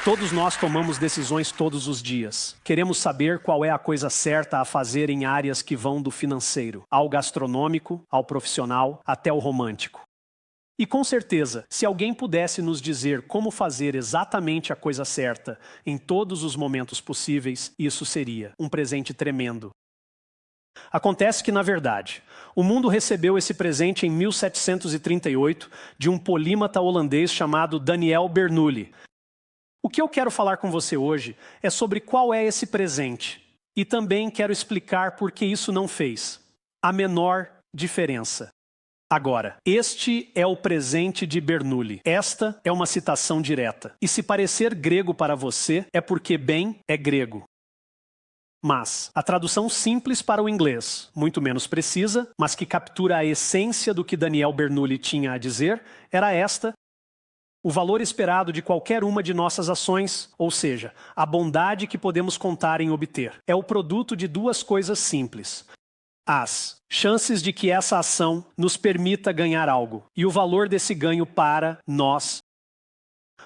Todos nós tomamos decisões todos os dias. Queremos saber qual é a coisa certa a fazer em áreas que vão do financeiro, ao gastronômico, ao profissional, até o romântico. E com certeza, se alguém pudesse nos dizer como fazer exatamente a coisa certa em todos os momentos possíveis, isso seria um presente tremendo. Acontece que, na verdade, o mundo recebeu esse presente em 1738 de um polímata holandês chamado Daniel Bernoulli. O que eu quero falar com você hoje é sobre qual é esse presente. E também quero explicar por que isso não fez a menor diferença. Agora, este é o presente de Bernoulli. Esta é uma citação direta. E se parecer grego para você, é porque bem é grego. Mas a tradução simples para o inglês, muito menos precisa, mas que captura a essência do que Daniel Bernoulli tinha a dizer, era esta: o valor esperado de qualquer uma de nossas ações, ou seja, a bondade que podemos contar em obter, é o produto de duas coisas simples: as chances de que essa ação nos permita ganhar algo e o valor desse ganho para nós.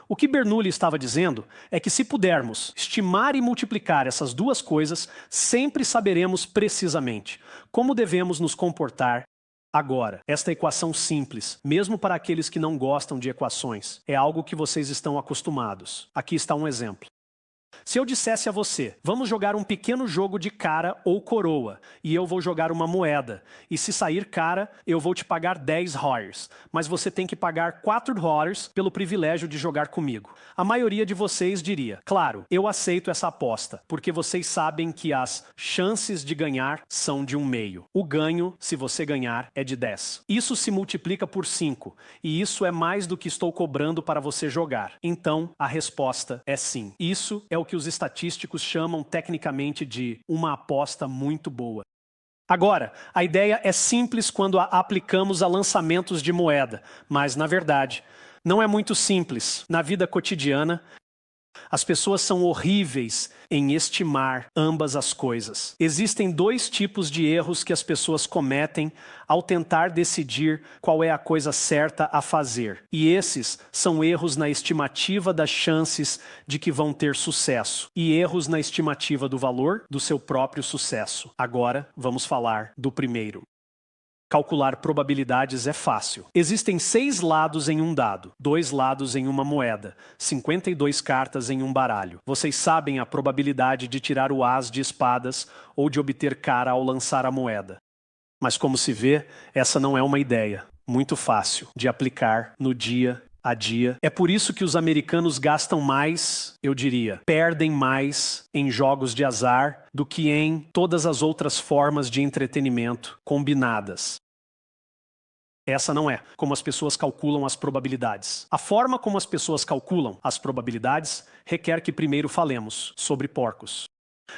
O que Bernoulli estava dizendo é que se pudermos estimar e multiplicar essas duas coisas, sempre saberemos precisamente como devemos nos comportar. Agora, esta equação simples, mesmo para aqueles que não gostam de equações, é algo que vocês estão acostumados. Aqui está um exemplo. Se eu dissesse a você, vamos jogar um pequeno jogo de cara ou coroa, e eu vou jogar uma moeda, e se sair cara, eu vou te pagar 10 Hoyers, mas você tem que pagar 4 Hoyers pelo privilégio de jogar comigo. A maioria de vocês diria, claro, eu aceito essa aposta, porque vocês sabem que as chances de ganhar são de 1/2. O ganho, se você ganhar, é de 10. Isso se multiplica por 5, e isso é mais do que estou cobrando para você jogar. Então, a resposta é sim. Isso é o que os estatísticos chamam tecnicamente de uma aposta muito boa. Agora, a ideia é simples quando a aplicamos a lançamentos de moeda, mas, na verdade, não é muito simples. Na vida cotidiana, as pessoas são horríveis em estimar ambas as coisas. Existem dois tipos de erros que as pessoas cometem ao tentar decidir qual é a coisa certa a fazer. E esses são erros na estimativa das chances de que vão ter sucesso e erros na estimativa do valor do seu próprio sucesso. Agora, vamos falar do primeiro. Calcular probabilidades é fácil. Existem 6 lados em um dado, 2 lados em uma moeda, 52 cartas em um baralho. Vocês sabem a probabilidade de tirar o as de espadas ou de obter cara ao lançar a moeda. Mas como se vê, essa não é uma ideia muito fácil de aplicar no dia a dia. É por isso que os americanos gastam mais, eu diria, perdem mais em jogos de azar do que em todas as outras formas de entretenimento combinadas. Essa não é como as pessoas calculam as probabilidades. A forma como as pessoas calculam as probabilidades requer que primeiro falemos sobre porcos.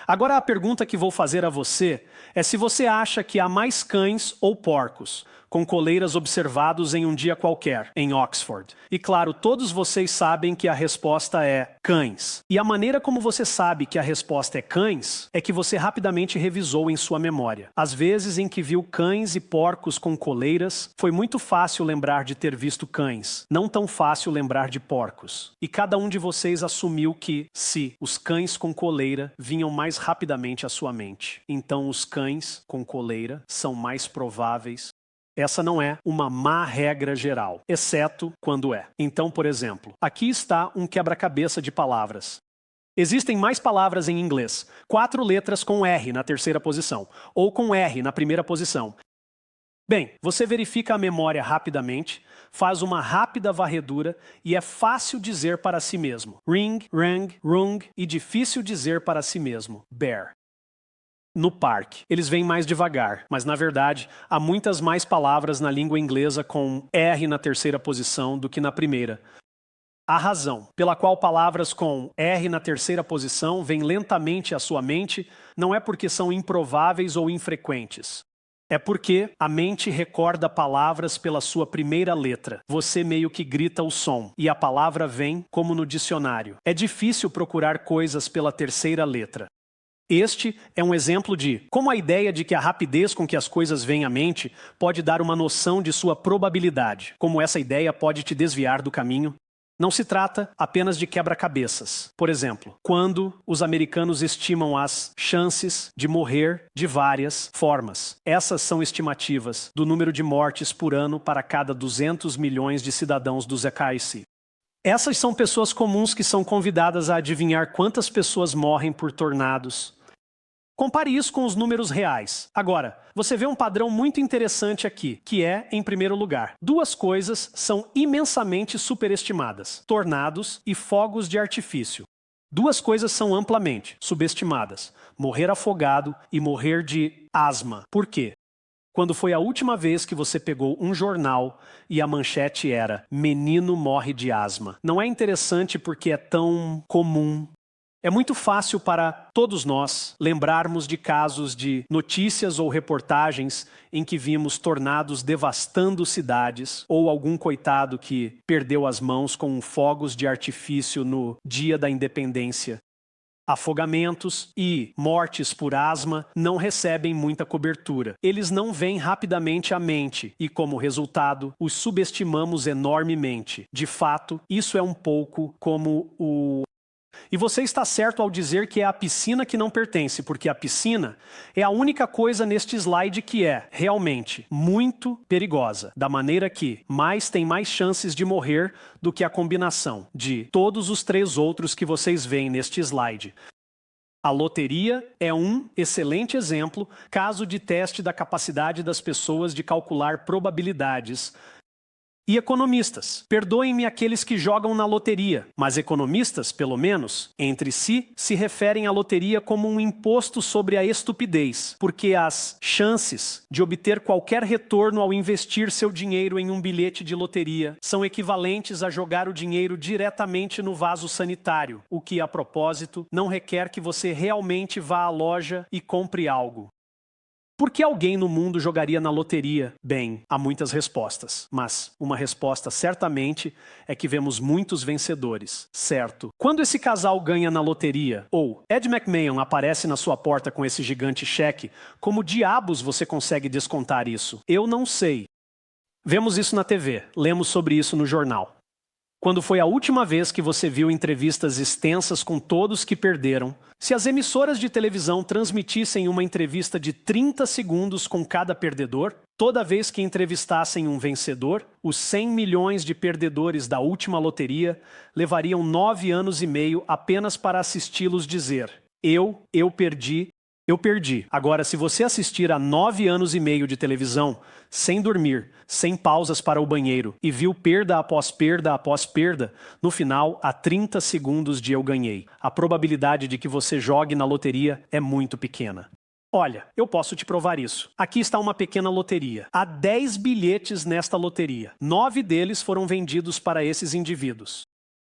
Agora a pergunta que vou fazer a você é se você acha que há mais cães ou porcos com coleiras observados em um dia qualquer, em Oxford. E claro, todos vocês sabem que a resposta é cães. E a maneira como você sabe que a resposta é cães é que você rapidamente revisou em sua memória. As vezes em que viu cães e porcos com coleiras, foi muito fácil lembrar de ter visto cães, não tão fácil lembrar de porcos. E cada um de vocês assumiu que, se os cães com coleira vinham mais rapidamente à sua mente, então os cães com coleira são mais prováveis. Essa não é uma má regra geral, exceto quando é. Então, por exemplo, aqui está um quebra-cabeça de palavras. Existem mais palavras em inglês, 4 letras com R na terceira posição, ou com R na primeira posição. Bem, você verifica a memória rapidamente, faz uma rápida varredura e é fácil dizer para si mesmo ring, rang, rung e difícil dizer para si mesmo bear. No parque, eles vêm mais devagar, mas na verdade há muitas mais palavras na língua inglesa com R na terceira posição do que na primeira. A razão pela qual palavras com R na terceira posição vêm lentamente à sua mente não é porque são improváveis ou infrequentes. É porque a mente recorda palavras pela sua primeira letra. Você meio que grita o som, e a palavra vem como no dicionário. É difícil procurar coisas pela terceira letra. Este é um exemplo de como a ideia de que a rapidez com que as coisas vêm à mente pode dar uma noção de sua probabilidade, como essa ideia pode te desviar do caminho. Não se trata apenas de quebra-cabeças. Por exemplo, quando os americanos estimam as chances de morrer de várias formas. Essas são estimativas do número de mortes por ano para cada 200 milhões de cidadãos do ZKIC. Essas são pessoas comuns que são convidadas a adivinhar quantas pessoas morrem por tornados. Compare isso com os números reais. Agora, você vê um padrão muito interessante aqui, que é, em primeiro lugar, duas coisas são imensamente superestimadas: tornados e fogos de artifício. Duas coisas são amplamente subestimadas: morrer afogado e morrer de asma. Por quê? Quando foi a última vez que você pegou um jornal e a manchete era "Menino morre de asma"? Não é interessante porque é tão comum? É muito fácil para todos nós lembrarmos de casos de notícias ou reportagens em que vimos tornados devastando cidades ou algum coitado que perdeu as mãos com fogos de artifício no dia da independência. Afogamentos e mortes por asma não recebem muita cobertura. Eles não vêm rapidamente à mente e, como resultado, os subestimamos enormemente. De fato, isso é um pouco como o... E você está certo ao dizer que é a piscina que não pertence, porque a piscina é a única coisa neste slide que é, realmente, muito perigosa. Da maneira que tem mais chances de morrer do que a combinação de todos os três outros que vocês veem neste slide. A loteria é um excelente exemplo, caso de teste da capacidade das pessoas de calcular probabilidades. E economistas, perdoem-me aqueles que jogam na loteria, mas economistas, pelo menos, entre si, se referem à loteria como um imposto sobre a estupidez, porque as chances de obter qualquer retorno ao investir seu dinheiro em um bilhete de loteria são equivalentes a jogar o dinheiro diretamente no vaso sanitário, o que, a propósito, não requer que você realmente vá à loja e compre algo. Por que alguém no mundo jogaria na loteria? Bem, há muitas respostas, mas uma resposta certamente é que vemos muitos vencedores, certo? Quando esse casal ganha na loteria, ou Ed McMahon aparece na sua porta com esse gigante cheque, como diabos você consegue descontar isso? Eu não sei. Vemos isso na TV, lemos sobre isso no jornal. Quando foi a última vez que você viu entrevistas extensas com todos que perderam? Se as emissoras de televisão transmitissem uma entrevista de 30 segundos com cada perdedor, toda vez que entrevistassem um vencedor, os 100 milhões de perdedores da última loteria levariam 9 anos e meio apenas para assisti-los dizer: eu perdi. Eu perdi. Agora, se você assistir a 9 anos e meio de televisão, sem dormir, sem pausas para o banheiro, e viu perda após perda após perda, no final, há 30 segundos de eu ganhei. A probabilidade de que você jogue na loteria é muito pequena. Olha, eu posso te provar isso. Aqui está uma pequena loteria. Há 10 bilhetes nesta loteria. 9 deles foram vendidos para esses indivíduos.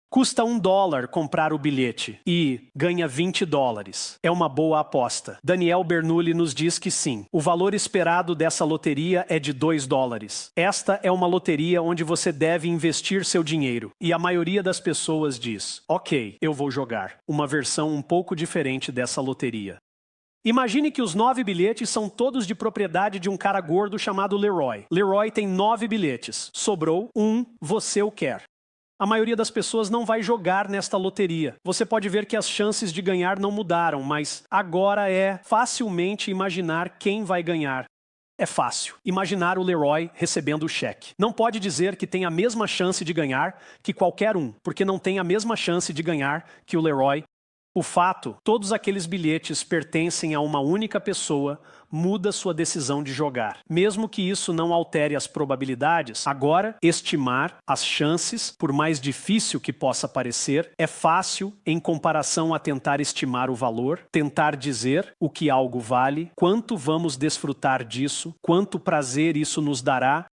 Custa $1 comprar o bilhete e ganha $20. É uma boa aposta. Daniel Bernoulli nos diz que sim. O valor esperado dessa loteria é de $2. Esta é uma loteria onde você deve investir seu dinheiro. E a maioria das pessoas diz: ok, eu vou jogar. Uma versão um pouco diferente dessa loteria. Imagine que os 9 bilhetes são todos de propriedade de um cara gordo chamado Leroy. Leroy tem 9 bilhetes. Sobrou um, você o quer. A maioria das pessoas não vai jogar nesta loteria. Você pode ver que as chances de ganhar não mudaram, mas agora é facilmente imaginar quem vai ganhar. É fácil imaginar o Leroy recebendo o cheque. Não pode dizer que tem a mesma chance de ganhar que qualquer um, porque não tem a mesma chance de ganhar que o Leroy. O fato, todos aqueles bilhetes pertencem a uma única pessoa, muda sua decisão de jogar. Mesmo que isso não altere as probabilidades, agora, estimar as chances, por mais difícil que possa parecer, é fácil em comparação a tentar estimar o valor, tentar dizer o que algo vale, quanto vamos desfrutar disso, quanto prazer isso nos dará.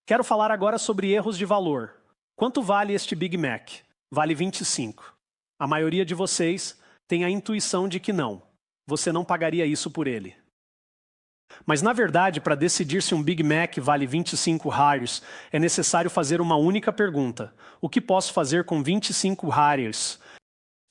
Quero falar agora sobre erros de valor. Quanto vale este Big Mac? Vale 25. A maioria de vocês tem a intuição de que não. Você não pagaria isso por ele. Mas, na verdade, para decidir se um Big Mac vale 25 Harriers, é necessário fazer uma única pergunta. O que posso fazer com 25 Harriers?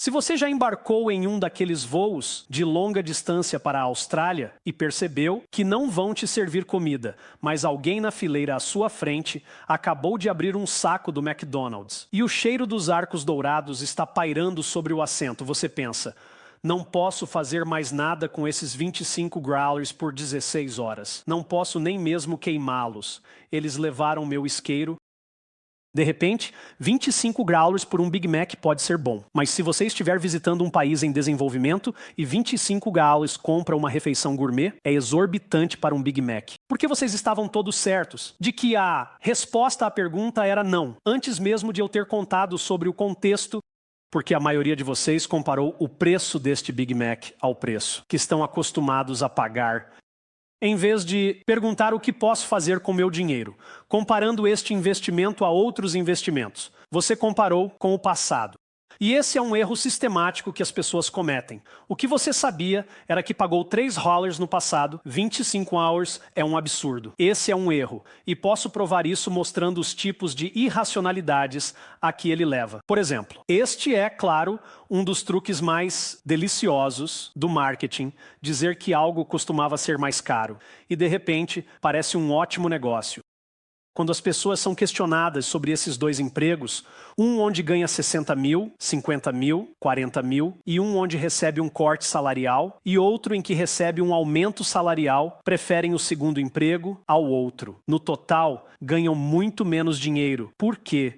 Se você já embarcou em um daqueles voos de longa distância para a Austrália e percebeu que não vão te servir comida, mas alguém na fileira à sua frente acabou de abrir um saco do McDonald's e o cheiro dos arcos dourados está pairando sobre o assento, você pensa: não posso fazer mais nada com esses 25 growlers por 16 horas. Não posso nem mesmo queimá-los. Eles levaram meu isqueiro. De repente, 25 growlers por um Big Mac pode ser bom. Mas se você estiver visitando um país em desenvolvimento e 25 growlers compra uma refeição gourmet, é exorbitante para um Big Mac. Porque vocês estavam todos certos de que a resposta à pergunta era não, antes mesmo de eu ter contado sobre o contexto, porque a maioria de vocês comparou o preço deste Big Mac ao preço que estão acostumados a pagar, em vez de perguntar o que posso fazer com meu dinheiro, comparando este investimento a outros investimentos. Você comparou com o passado. E esse é um erro sistemático que as pessoas cometem. O que você sabia era que pagou 3 dollars no passado, 25 hours é um absurdo. Esse é um erro, e posso provar isso mostrando os tipos de irracionalidades a que ele leva. Por exemplo, este é, claro, um dos truques mais deliciosos do marketing, dizer que algo costumava ser mais caro, e de repente parece um ótimo negócio. Quando as pessoas são questionadas sobre esses dois empregos, um onde ganha 60 mil, 50 mil, 40 mil, e um onde recebe um corte salarial, e outro em que recebe um aumento salarial, preferem o segundo emprego ao outro. No total, ganham muito menos dinheiro. Por quê?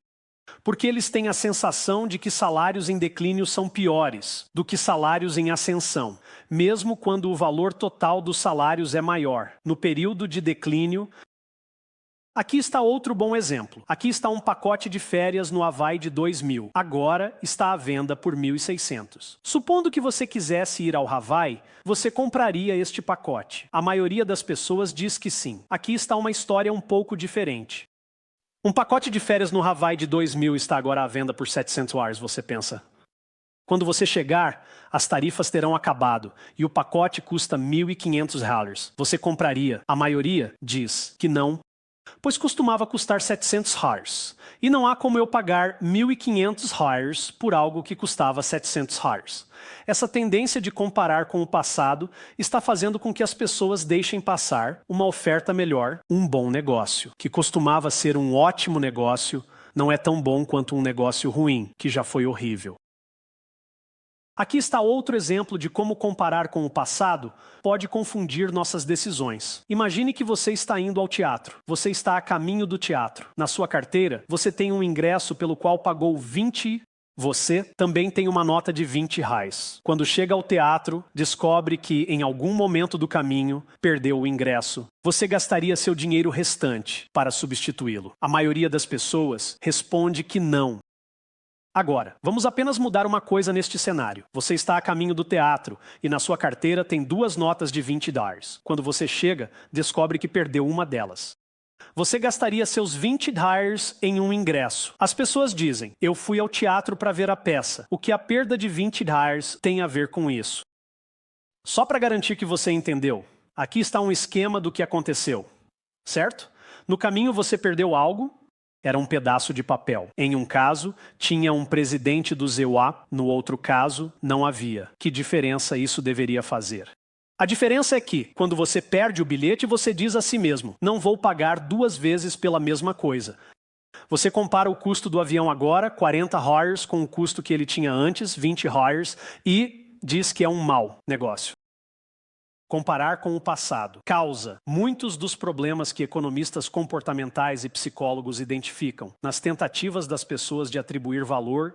Porque eles têm a sensação de que salários em declínio são piores do que salários em ascensão, mesmo quando o valor total dos salários é maior. No período de declínio, aqui está outro bom exemplo. Aqui está um pacote de férias no Havaí de 2.000. Agora está à venda por 1.600. Supondo que você quisesse ir ao Havaí, você compraria este pacote. A maioria das pessoas diz que sim. Aqui está uma história um pouco diferente. Um pacote de férias no Havaí de 2.000 está agora à venda por 700 dollars, você pensa. Quando você chegar, as tarifas terão acabado e o pacote custa 1.500 dollars. Você compraria? A maioria diz que não, pois costumava custar 700 dollars. E não há como eu pagar 1.500 dollars por algo que custava 700 dollars. Essa tendência de comparar com o passado está fazendo com que as pessoas deixem passar uma oferta melhor, um bom negócio, que costumava ser um ótimo negócio, não é tão bom quanto um negócio ruim, que já foi horrível. Aqui está outro exemplo de como comparar com o passado pode confundir nossas decisões. Imagine que você está indo ao teatro. Você está a caminho do teatro. Na sua carteira, você tem um ingresso pelo qual pagou 20. Você também tem uma nota de 20 reais. Quando chega ao teatro, descobre que em algum momento do caminho perdeu o ingresso. Você gastaria seu dinheiro restante para substituí-lo. A maioria das pessoas responde que não. Agora, vamos apenas mudar uma coisa neste cenário. Você está a caminho do teatro e na sua carteira tem 2 notas de 20 dollars. Quando você chega, descobre que perdeu uma delas. Você gastaria seus 20 dollars em um ingresso. As pessoas dizem, eu fui ao teatro para ver a peça. O que a perda de 20 dollars tem a ver com isso? Só para garantir que você entendeu, aqui está um esquema do que aconteceu, certo? No caminho você perdeu algo. Era um pedaço de papel. Em um caso, tinha um presidente do ZEUA, no outro caso, não havia. Que diferença isso deveria fazer? A diferença é que, quando você perde o bilhete, você diz a si mesmo, não vou pagar 2 vezes pela mesma coisa. Você compara o custo do avião agora, 40 dollars, com o custo que ele tinha antes, 20 dollars, e diz que é um mau negócio. Comparar com o passado causa muitos dos problemas que economistas comportamentais e psicólogos identificam nas tentativas das pessoas de atribuir valor,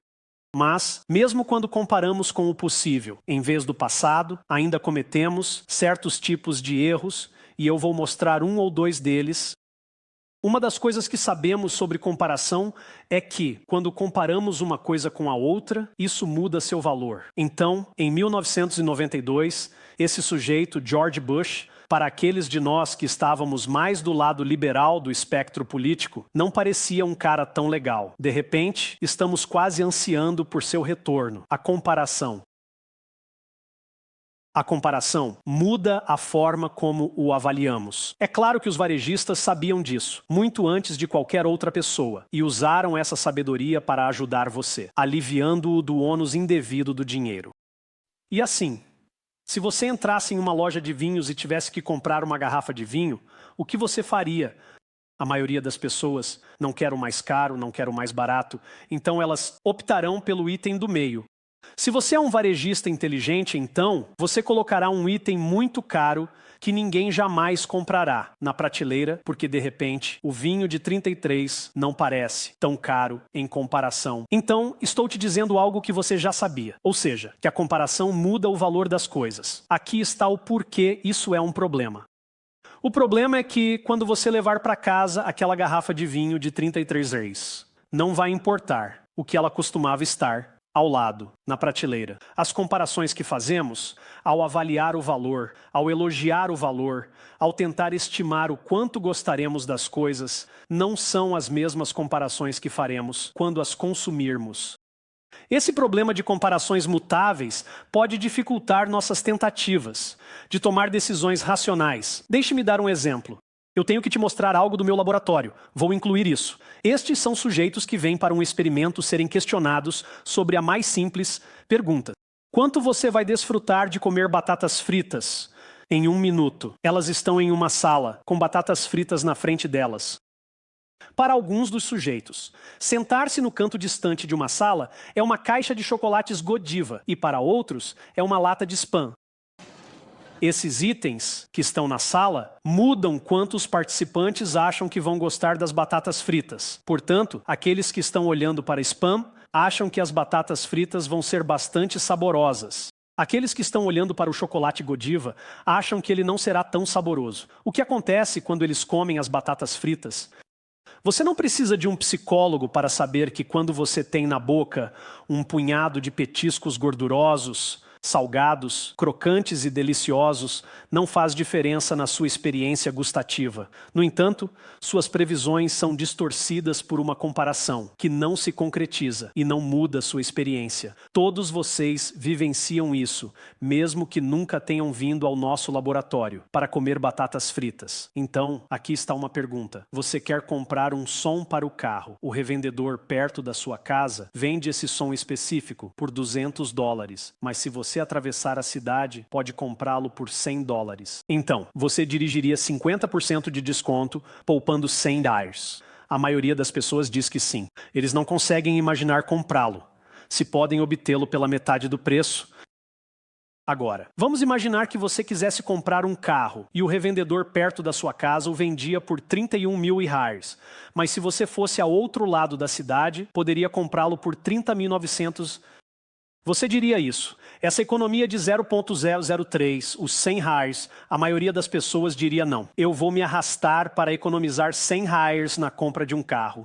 mas, mesmo quando comparamos com o possível, em vez do passado, ainda cometemos certos tipos de erros, e eu vou mostrar um ou 2 deles. Uma das coisas que sabemos sobre comparação é que, quando comparamos uma coisa com a outra, isso muda seu valor. Então, em 1992, esse sujeito, George Bush, para aqueles de nós que estávamos mais do lado liberal do espectro político, não parecia um cara tão legal. De repente, estamos quase ansiando por seu retorno. A comparação. A comparação muda a forma como o avaliamos. É claro que os varejistas sabiam disso, muito antes de qualquer outra pessoa, e usaram essa sabedoria para ajudar você, aliviando-o do ônus indevido do dinheiro. E assim, se você entrasse em uma loja de vinhos e tivesse que comprar uma garrafa de vinho, o que você faria? A maioria das pessoas não quer o mais caro, não quer o mais barato, então elas optarão pelo item do meio. Se você é um varejista inteligente, então, você colocará um item muito caro que ninguém jamais comprará na prateleira, porque de repente o vinho de 33 não parece tão caro em comparação. Então, estou te dizendo algo que você já sabia, ou seja, que a comparação muda o valor das coisas. Aqui está o porquê isso é um problema. O problema é que quando você levar para casa aquela garrafa de vinho de 33 reais, não vai importar o que ela costumava estar ao lado, na prateleira. As comparações que fazemos, ao avaliar o valor, ao elogiar o valor, ao tentar estimar o quanto gostaremos das coisas, não são as mesmas comparações que faremos quando as consumirmos. Esse problema de comparações mutáveis pode dificultar nossas tentativas de tomar decisões racionais. Deixe-me dar um exemplo. Eu tenho que te mostrar algo do meu laboratório. Vou incluir isso. Estes são sujeitos que vêm para um experimento serem questionados sobre a mais simples pergunta. Quanto você vai desfrutar de comer batatas fritas em 1 minuto? Elas estão em uma sala, com batatas fritas na frente delas. Para alguns dos sujeitos, sentar-se no canto distante de uma sala é uma caixa de chocolates Godiva e para outros é uma lata de Spam. Esses itens que estão na sala mudam quanto os participantes acham que vão gostar das batatas fritas. Portanto, aqueles que estão olhando para Spam acham que as batatas fritas vão ser bastante saborosas. Aqueles que estão olhando para o chocolate Godiva acham que ele não será tão saboroso. O que acontece quando eles comem as batatas fritas? Você não precisa de um psicólogo para saber que quando você tem na boca um punhado de petiscos gordurosos, salgados, crocantes e deliciosos, não faz diferença na sua experiência gustativa. No entanto, suas previsões são distorcidas por uma comparação que não se concretiza e não muda sua experiência. Todos vocês vivenciam isso, mesmo que nunca tenham vindo ao nosso laboratório para comer batatas fritas. Então, aqui está uma pergunta. Você quer comprar um som para o carro? O revendedor perto da sua casa vende esse som específico por $200, mas se você atravessar a cidade, pode comprá-lo por $100. Então, você dirigiria 50% de desconto, poupando $100. A maioria das pessoas diz que sim. Eles não conseguem imaginar comprá-lo, se podem obtê-lo pela metade do preço. Agora, vamos imaginar que você quisesse comprar um carro e o revendedor perto da sua casa o vendia por 31 mil reais. Mas se você fosse ao outro lado da cidade, poderia comprá-lo por 30.900. Você diria isso. Essa economia de 0,003, os R$100, a maioria das pessoas diria não. Eu vou me arrastar para economizar R$100 na compra de um carro.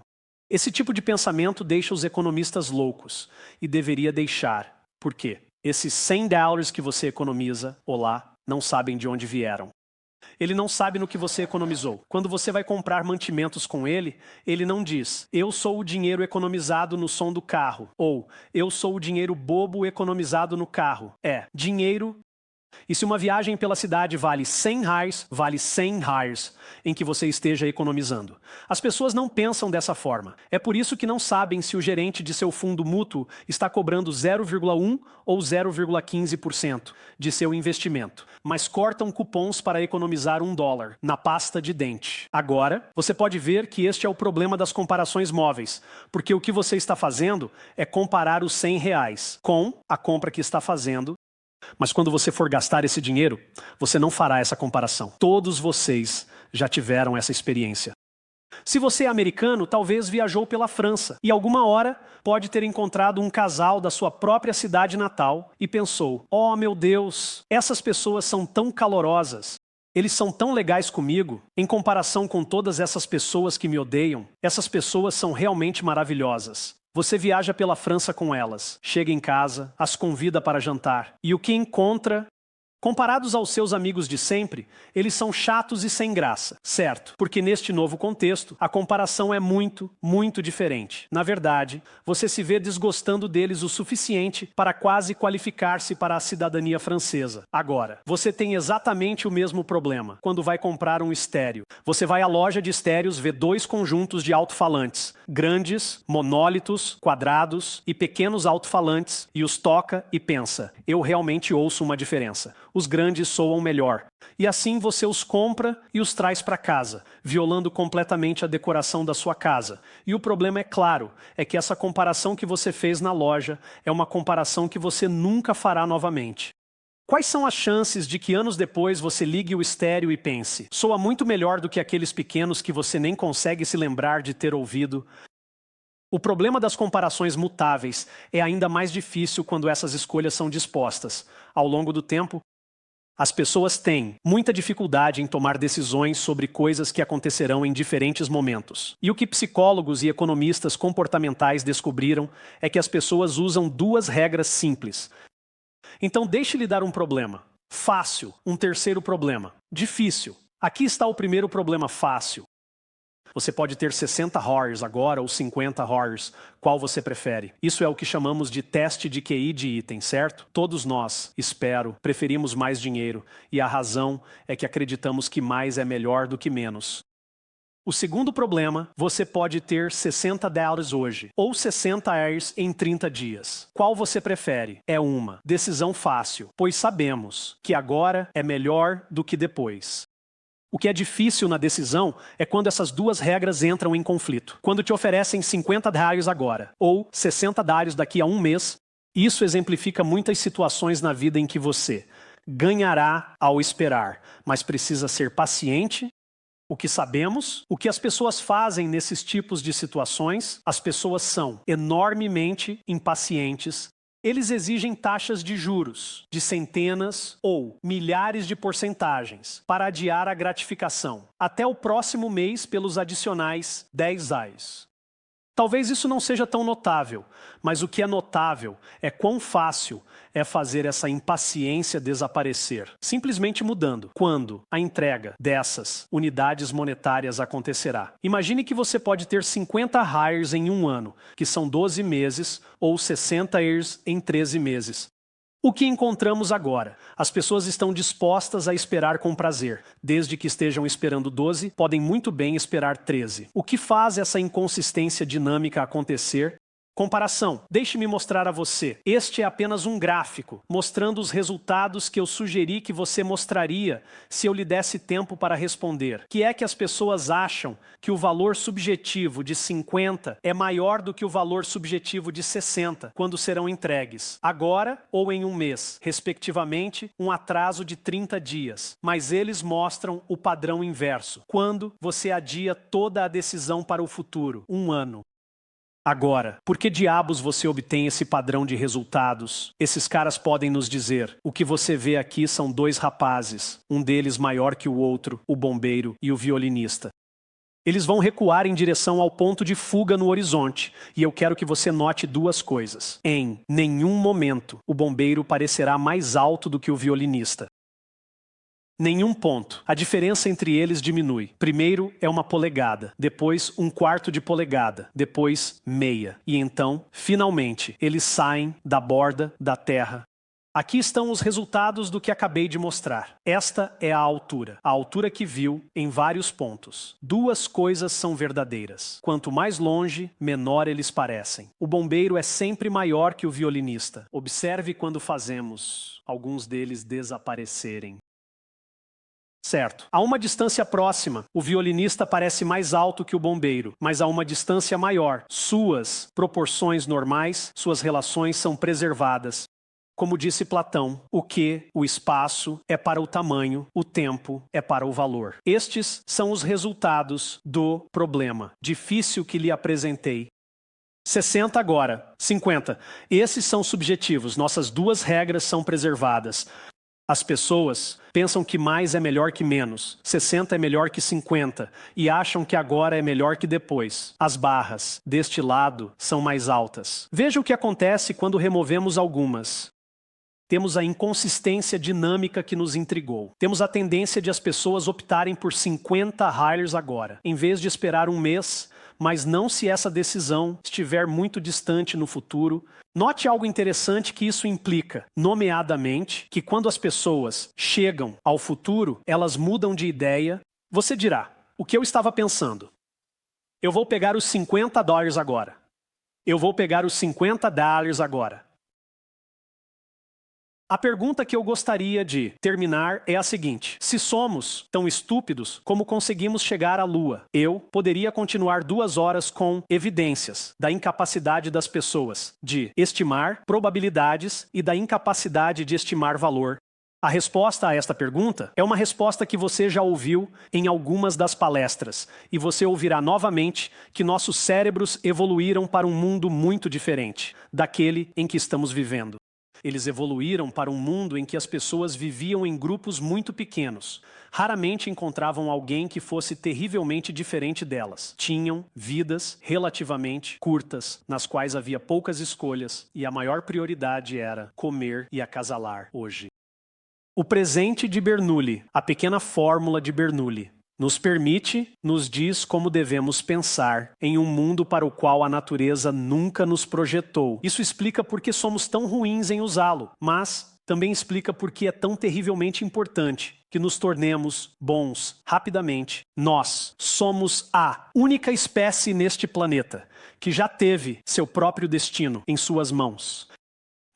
Esse tipo de pensamento deixa os economistas loucos. E deveria deixar. Por quê? Esses $100 que você economiza, olá, não sabem de onde vieram. Ele não sabe no que você economizou. Quando você vai comprar mantimentos com ele, ele não diz, eu sou o dinheiro economizado no som do carro, ou eu sou o dinheiro bobo economizado no carro. É, dinheiro. E se uma viagem pela cidade vale R$100, vale R$100 em que você esteja economizando. As pessoas não pensam dessa forma. É por isso que não sabem se o gerente de seu fundo mútuo está cobrando 0,1 ou 0,15% de seu investimento, mas cortam cupons para economizar $1 na pasta de dente. Agora, você pode ver que este é o problema das comparações móveis, porque o que você está fazendo é comparar os R$100 com a compra que está fazendo. Mas quando você for gastar esse dinheiro, você não fará essa comparação. Todos vocês já tiveram essa experiência. Se você é americano, talvez viajou pela França e alguma hora pode ter encontrado um casal da sua própria cidade natal e pensou, oh meu Deus, essas pessoas são tão calorosas, eles são tão legais comigo, em comparação com todas essas pessoas que me odeiam, essas pessoas são realmente maravilhosas. Você viaja pela França com elas, chega em casa, as convida para jantar. E o que encontra? Comparados aos seus amigos de sempre, eles são chatos e sem graça, certo? Porque neste novo contexto, a comparação é muito, muito diferente. Na verdade, você se vê desgostando deles o suficiente para quase qualificar-se para a cidadania francesa. Agora, você tem exatamente o mesmo problema quando vai comprar um estéreo. Você vai à loja de estéreos, vê dois conjuntos de alto-falantes, grandes, monólitos, quadrados e pequenos alto-falantes, e os toca e pensa: eu realmente ouço uma diferença. Os grandes soam melhor. E assim você os compra e os traz para casa, violando completamente a decoração da sua casa. E o problema é claro, é que essa comparação que você fez na loja é uma comparação que você nunca fará novamente. Quais são as chances de que anos depois você ligue o estéreo e pense: soa muito melhor do que aqueles pequenos que você nem consegue se lembrar de ter ouvido? O problema das comparações mutáveis é ainda mais difícil quando essas escolhas são dispostas. Ao longo do tempo, as pessoas têm muita dificuldade em tomar decisões sobre coisas que acontecerão em diferentes momentos. E o que psicólogos e economistas comportamentais descobriram é que as pessoas usam duas regras simples. Então deixe-lhe dar um problema fácil, um terceiro problema difícil. Aqui está o primeiro problema fácil. Você pode ter 60 horrors agora ou 50 horrors, qual você prefere? Isso é o que chamamos de teste de QI de item, certo? Todos nós, espero, preferimos mais dinheiro, e a razão é que acreditamos que mais é melhor do que menos. O segundo problema, você pode ter 60 dólares hoje, ou 60 hours em 30 dias. Qual você prefere? É uma decisão fácil, pois sabemos que agora é melhor do que depois. O que é difícil na decisão é quando essas duas regras entram em conflito. Quando te oferecem 50 dólares agora, ou 60 dólares daqui a um mês, isso exemplifica muitas situações na vida em que você ganhará ao esperar, mas precisa ser paciente. O que sabemos, o que as pessoas fazem nesses tipos de situações, as pessoas são enormemente impacientes. Eles exigem taxas de juros de centenas ou milhares de porcentagens para adiar a gratificação até o próximo mês pelos adicionais 10 reais. Talvez isso não seja tão notável, mas o que é notável é quão fácil é fazer essa impaciência desaparecer, simplesmente mudando quando a entrega dessas unidades monetárias acontecerá. Imagine que você pode ter 50 hires em um ano, que são 12 meses, ou 60 years em 13 meses. O que encontramos agora? As pessoas estão dispostas a esperar com prazer. Desde que estejam esperando 12, podem muito bem esperar 13. O que faz essa inconsistência dinâmica acontecer? Comparação. Deixe-me mostrar a você. Este é apenas um gráfico, mostrando os resultados que eu sugeri que você mostraria se eu lhe desse tempo para responder. Que é que as pessoas acham que o valor subjetivo de 50 é maior do que o valor subjetivo de 60 quando serão entregues, agora ou em um mês, respectivamente, um atraso de 30 dias. Mas eles mostram o padrão inverso, quando você adia toda a decisão para o futuro, um ano. Agora, por que diabos você obtém esse padrão de resultados? Esses caras podem nos dizer: o que você vê aqui são dois rapazes, um deles maior que o outro, o bombeiro e o violinista. Eles vão recuar em direção ao ponto de fuga no horizonte, e eu quero que você note duas coisas. Em nenhum momento, o bombeiro parecerá mais alto do que o violinista. Nenhum ponto. A diferença entre eles diminui. Primeiro é uma polegada, depois um quarto de polegada, depois meia. E então, finalmente, eles saem da borda da Terra. Aqui estão os resultados do que acabei de mostrar. Esta é a altura que viu em vários pontos. Duas coisas são verdadeiras. Quanto mais longe, menor eles parecem. O bombeiro é sempre maior que o violinista. Observe quando fazemos alguns deles desaparecerem. Certo. A uma distância próxima, o violinista parece mais alto que o bombeiro, mas a uma distância maior, suas proporções normais, suas relações são preservadas. Como disse Platão, o espaço é para o tamanho, o tempo é para o valor. Estes são os resultados do problema difícil que lhe apresentei. 60 agora, 50. Esses são subjetivos, nossas duas regras são preservadas. As pessoas pensam que mais é melhor que menos, 60 é melhor que 50, e acham que agora é melhor que depois. As barras deste lado são mais altas. Veja o que acontece quando removemos algumas. Temos a inconsistência dinâmica que nos intrigou. Temos a tendência de as pessoas optarem por 50 hires agora, em vez de esperar um mês, mas não se essa decisão estiver muito distante no futuro. Note algo interessante que isso implica, nomeadamente, que quando as pessoas chegam ao futuro, elas mudam de ideia. Você dirá, o que eu estava pensando? Eu vou pegar os $50 agora. Eu vou pegar os $50 agora. A pergunta que eu gostaria de terminar é a seguinte: se somos tão estúpidos, como conseguimos chegar à Lua? Eu poderia continuar 2 horas com evidências da incapacidade das pessoas de estimar probabilidades e da incapacidade de estimar valor. A resposta a esta pergunta é uma resposta que você já ouviu em algumas das palestras, e você ouvirá novamente que nossos cérebros evoluíram para um mundo muito diferente daquele em que estamos vivendo. Eles evoluíram para um mundo em que as pessoas viviam em grupos muito pequenos. Raramente encontravam alguém que fosse terrivelmente diferente delas. Tinham vidas relativamente curtas, nas quais havia poucas escolhas, e a maior prioridade era comer e acasalar hoje. O presente de Bernoulli, a pequena fórmula de Bernoulli, nos diz como devemos pensar em um mundo para o qual a natureza nunca nos projetou. Isso explica por que somos tão ruins em usá-lo, mas também explica por que é tão terrivelmente importante que nos tornemos bons rapidamente. Nós somos a única espécie neste planeta que já teve seu próprio destino em suas mãos.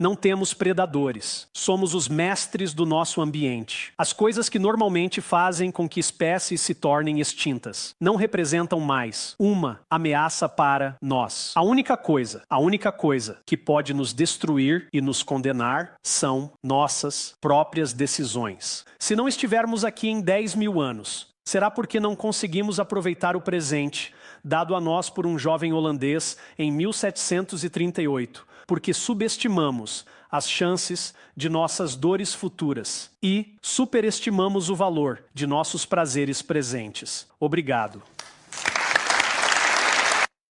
Não temos predadores. Somos os mestres do nosso ambiente. As coisas que normalmente fazem com que espécies se tornem extintas não representam mais uma ameaça para nós. A única coisa que pode nos destruir e nos condenar são nossas próprias decisões. Se não estivermos aqui em 10.000 anos, será porque não conseguimos aproveitar o presente dado a nós por um jovem holandês em 1738, porque subestimamos as chances de nossas dores futuras e superestimamos o valor de nossos prazeres presentes. Obrigado.